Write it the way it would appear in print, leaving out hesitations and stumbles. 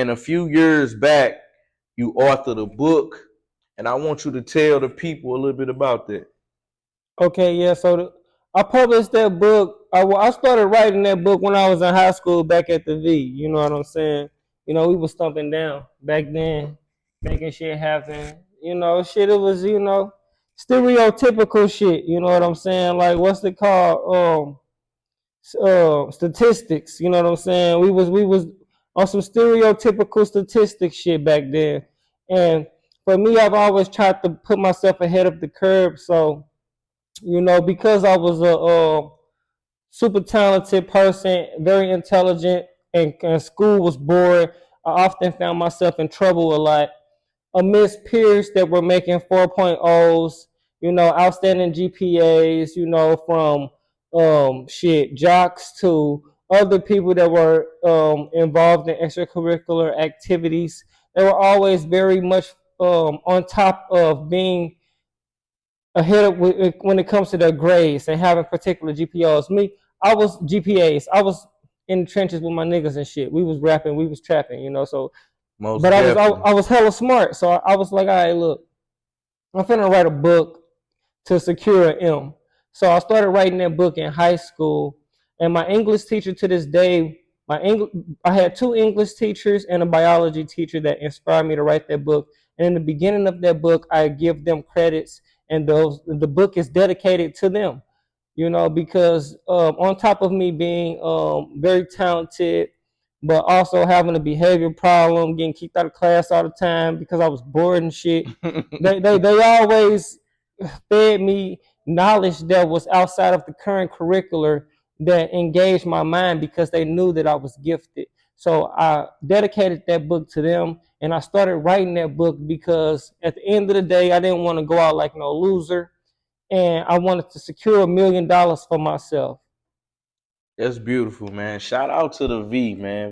And a few years back, you authored a book, and I want you to tell the people a little bit about that. Okay, yeah. So I published that book. I started writing that book when I was in high school back at the V. You know what I'm saying? You know, we was thumping down back then, making shit happen. You know, shit. It was stereotypical shit. You know what I'm saying? Like what's it called? Statistics. You know what I'm saying? We was on some stereotypical statistics shit back then. And for me, I've always tried to put myself ahead of the curve. So because I was a super talented person, very intelligent, and school was bored, I often found myself in trouble a lot amidst peers that were making 4.0s, outstanding GPAs, from jocks to other people that were involved in extracurricular activities. They were always very much on top of being ahead of when it comes to their grades and having particular GPOs. Me, I was GPAs. I was in the trenches with my niggas and shit. We was rapping, we was trapping, So, Most but definitely. I was hella smart. So I was like, all right, look, I'm finna write a book to secure an M. So I started writing that book in high school, and my English teacher to this day. I had two English teachers and a biology teacher that inspired me to write that book. And in the beginning of that book, I give them credits, and the book is dedicated to them. Because on top of me being very talented, but also having a behavior problem, getting kicked out of class all the time because I was bored and shit. They always fed me knowledge that was outside of the current curricular that engaged my mind because they knew that I was gifted. So I dedicated that book to them, and I started writing that book because at the end of the day, I didn't want to go out like no loser, and I wanted to secure $1 million for myself. That's beautiful, man. Shout out to the V, man.